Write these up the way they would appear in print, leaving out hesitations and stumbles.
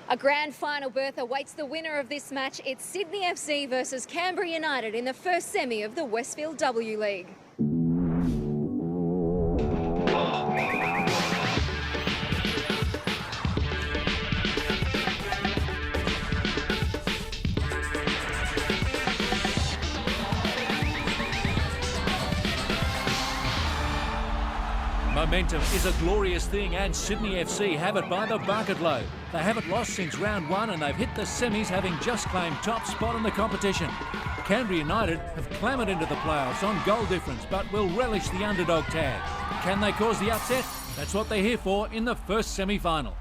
A grand final berth awaits the winner of this match. It's Sydney FC versus Canberra United in the first semi of the Westfield W-League. Momentum is a glorious thing, and Sydney FC have it by the bucket load. They haven't lost since round one, and they've hit the semis, having just claimed top spot in the competition. Canberra United have clambered into the playoffs on goal difference, but will relish the underdog tag. Can they cause the upset? That's what they're here for in the first semi-final.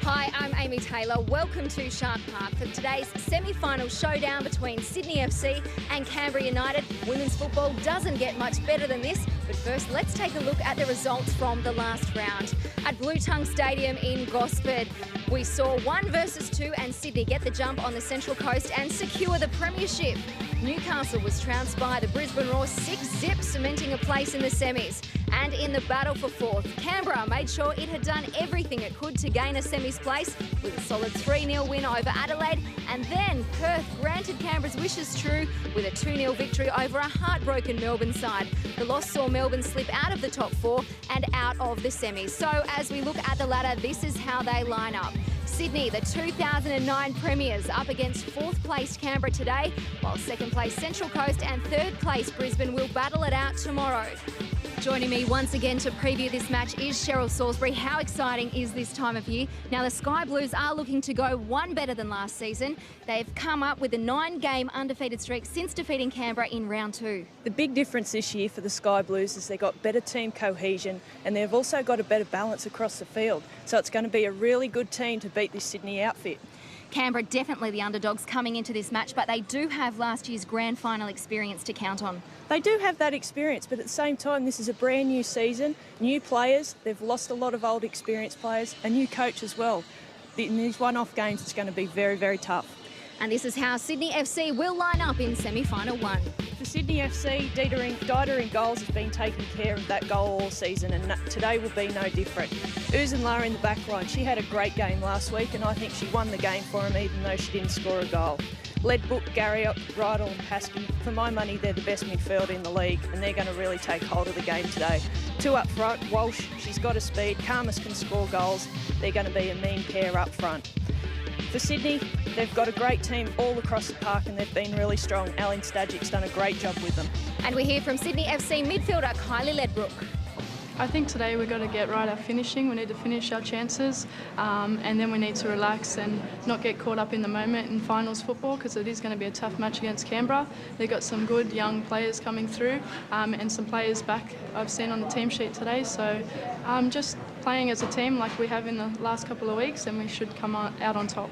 Hi, I'm Amy Taylor. Welcome to Shark Park for today's semi-final showdown between Sydney FC and Canberra United. Women's football doesn't get much better than this, but first let's take a look at the results from the last round. At Blue Tongue Stadium in Gosford, we saw 1 versus 2 and Sydney get the jump on the Central Coast and secure the premiership. Newcastle was trounced by the Brisbane Roar 6-0, cementing a place in the semis. And in the battle for fourth, Canberra made sure it had done everything it could to gain a semis place with a solid 3-0 win over Adelaide. And then Perth granted Canberra's wishes true with a 2-0 victory over a heartbroken Melbourne side. The loss saw Melbourne slip out of the top 4 and out of the semis. So as we look at the ladder, this is how they line up. Sydney, the 2009 premiers, up against 4th placed Canberra today, while 2nd place Central Coast and 3rd place Brisbane will battle it out tomorrow. Joining me once again to preview this match is Cheryl Salisbury. How exciting is this time of year? Now, the Sky Blues are looking to go one better than last season. They've come up with a 9-game undefeated streak since defeating Canberra in round 2. The big difference this year for the Sky Blues is they've got better team cohesion and they've also got a better balance across the field. So it's going to be a really good team to beat this Sydney outfit. Canberra definitely the underdogs coming into this match, but they do have last year's grand final experience to count on. They do have that experience, but at the same time, this is a brand new season, new players, they've lost a lot of old experienced players, a new coach as well. In these one-off games, it's going to be very, very tough. And this is how Sydney FC will line up in semi-final 1. For Sydney FC, Dieter in goals has been taking care of that goal all season, and today will be no different. Uzunla in the back line, she had a great game last week, and I think she won the game for him even though she didn't score a goal. Ledbook, Garriott, Rydell and Paskey, for my money, they're the best midfield in the league, and they're going to really take hold of the game today. 2 up front, Walsh, she's got a speed, Karmas can score goals, they're going to be a mean pair up front. For Sydney, they've got a great team all across the park and they've been really strong. Alan Stagic's done a great job with them. And we hear from Sydney FC midfielder Kylie Ledbrook. I think today we've got to get right at finishing. We need to finish our chances and then we need to relax and not get caught up in the moment in finals football, because it is going to be a tough match against Canberra. They've got some good young players coming through and some players back I've seen on the team sheet today. So just playing as a team like we have in the last couple of weeks, and we should come out on top.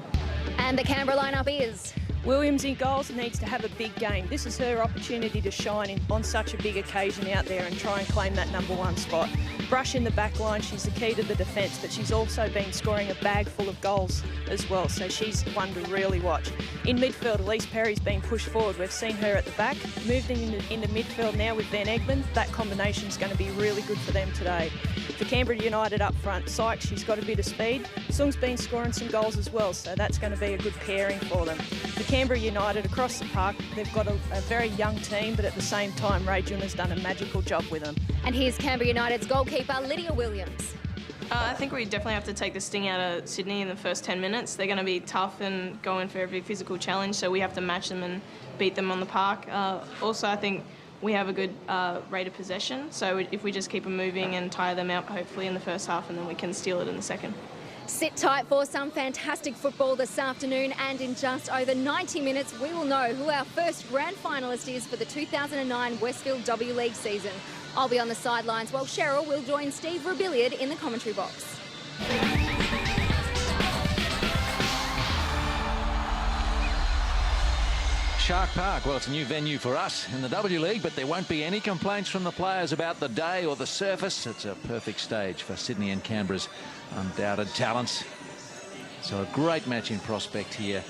And the Canberra lineup is... Williams in goals needs to have a big game. This is her opportunity to shine on such a big occasion out there and try and claim that #1 spot. Brush in the back line, she's the key to the defence, but she's also been scoring a bag full of goals as well, so she's one to really watch. In midfield, Elise Perry's been pushed forward. We've seen her at the back. Moved into midfield now with Van Egmond. That combination is going to be really good for them today. For Canberra United up front, Sykes, she's got a bit of speed. Sung's been scoring some goals as well, so that's going to be a good pairing for them. For Canberra United across the park, they've got a very young team, but at the same time, Ray Jun has done a magical job with them. And here's Canberra United's goalkeeper, Lydia Williams. I think we definitely have to take the sting out of Sydney in the first 10 minutes. They're going to be tough and go in for every physical challenge, so we have to match them and beat them on the park. Also, I think we have a good rate of possession, so if we just keep them moving and tire them out, hopefully in the first half, and then we can steal it in the second. Sit tight for some fantastic football this afternoon, and in just over 90 minutes we will know who our first grand finalist is for the 2009 Westfield W-League season. I'll be on the sidelines while Cheryl will join Steve Robilliard in the commentary box. Shark Park, well, it's a new venue for us in the W-League, but there won't be any complaints from the players about the day or the surface. It's a perfect stage for Sydney and Canberra's undoubted talents. So a great match in prospect here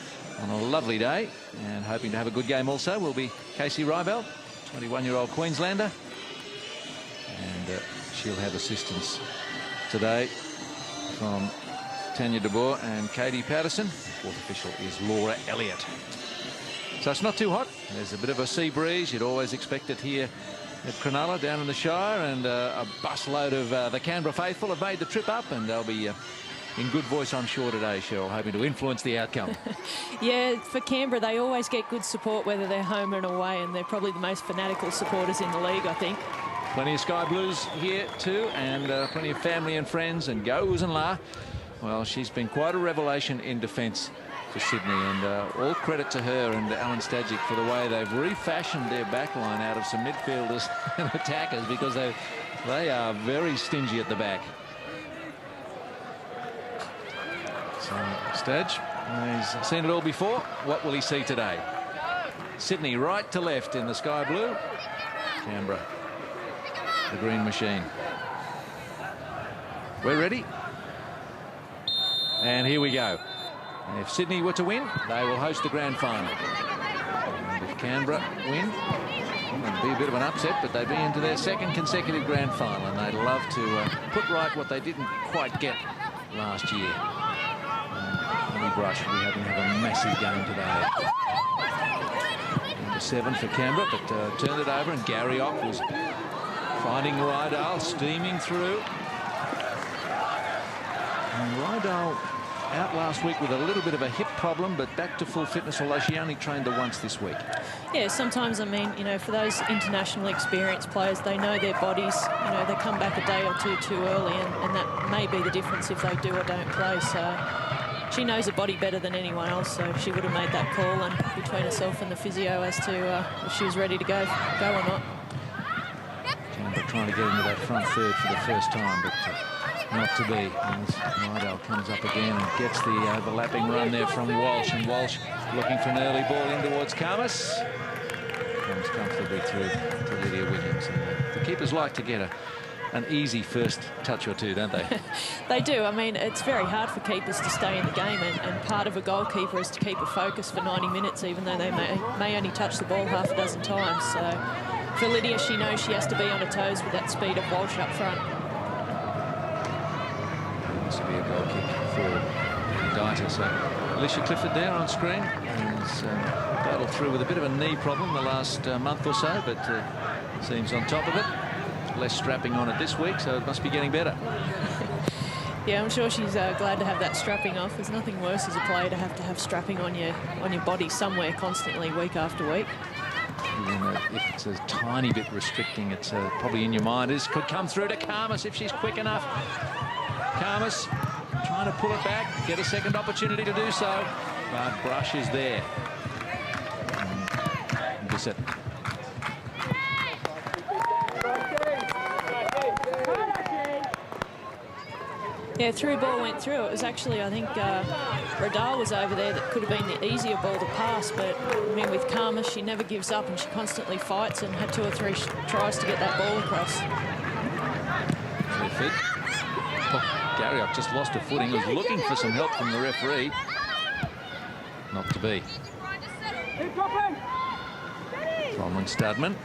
on a lovely day, and hoping to have a good game also will be Casey Rybell, 21-year-old Queenslander, and she'll have assistance today from Tanya De Boer and Katie Patterson. Fourth official is Laura Elliott. So it's not too hot. There's a bit of a sea breeze. You'd always expect it here at Cronulla down in the Shire, and a busload of the Canberra faithful have made the trip up, and they'll be in good voice, I'm sure, today, Cheryl, hoping to influence the outcome. Yeah, for Canberra, they always get good support, whether they're home and away, and they're probably the most fanatical supporters in the league, I think. Plenty of Sky Blues here too, and plenty of family and friends, and go Uzenla. Well, she's been quite a revelation in defence for Sydney, and all credit to her and Alan Stadzik for the way they've refashioned their backline out of some midfielders and attackers, because they are very stingy at the back. So Stadge, he's seen it all before. What will he see today? Sydney right to left in the sky blue. Canberra, the green machine. We're ready. And here we go. And if Sydney were to win, they will host the grand final. And if Canberra win, well, it'd be a bit of an upset, but they'd be into their second consecutive grand final, and they'd love to put right what they didn't quite get last year. And Brush will be having to have a massive game today. Number 7 for Canberra, but turned it over, and Gary Ock was finding Rydal, steaming through. And Rydal out last week with a little bit of a hip problem, but back to full fitness, although she only trained her once this week. Yeah, sometimes, I mean, you know, for those international experienced players, they know their bodies. You know, they come back a day or two too early, and that may be the difference if they do or don't play. So she knows her body better than anyone else, so she would have made that call, and between herself and the physio as to if she was ready to go or not. Canberra trying to get into that front third for the first time, but not to be. Rydal comes up again and gets the overlapping run there from Walsh, and Walsh looking for an early ball in towards Karmas. Comes comfortably through to Lydia Williams. And the keepers like to get an easy first touch or two, don't they? They do. I mean, it's very hard for keepers to stay in the game, and part of a goalkeeper is to keep a focus for 90 minutes, even though they may only touch the ball half a dozen times. So for Lydia, she knows she has to be on her toes with that speed of Walsh up front. This will be a goal kick for Dieter. So Alicia Clifford there on screen, and battled through with a bit of a knee problem the last month or so, but seems on top of it. Less strapping on it this week, so it must be getting better. Yeah, I'm sure she's glad to have that strapping off. There's nothing worse as a player to have strapping on your body somewhere constantly, week after week. If it's a tiny bit restricting, it's probably in your mind. It could come through to Karmas if she's quick enough. Karmas trying to pull it back, get a second opportunity to do so, but Brush is there. Bissett. Yeah, through ball went through. It was actually, I think, Rydal was over there that could have been the easier ball to pass, but I mean, with Karmas, she never gives up, and she constantly fights, and had 2 or 3 tries to get that ball across. Gary Ock just lost her footing. He was looking for some help from the referee. Not to be. Bronwyn Studman.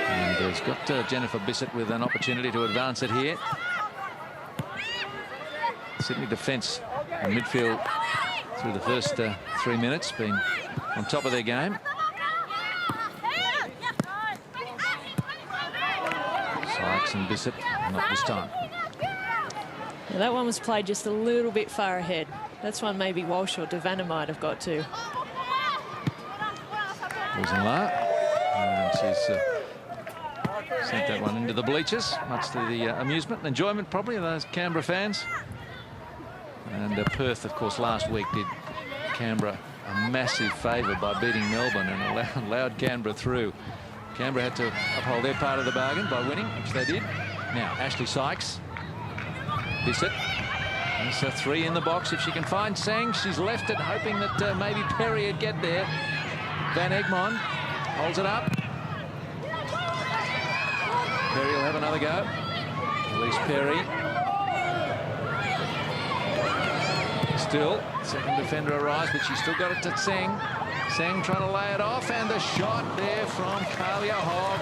And he's got Jennifer Bissett with an opportunity to advance it here. Sydney defence and midfield through the first 3 minutes been on top of their game. Sykes and Bissett, not this time. Yeah, that one was played just a little bit far ahead. That's one maybe Walsh or Devanna might have got to. Uzenla, and she's sent that one into the bleachers, much to the amusement and enjoyment probably of those Canberra fans. And Perth, of course, last week did Canberra a massive favour by beating Melbourne and allowed Canberra through. Canberra had to uphold their part of the bargain by winning, which they did. Now, Ashley Sykes. Bissett. There's a 3 in the box if she can find Sang. She's left it, hoping that maybe Perry would get there. Van Egmond holds it up. Perry will have another go. Elise Perry. Still, second defender arrives, but she's still got it to Sang. Sang trying to lay it off, and the shot there from Kalia Hogg.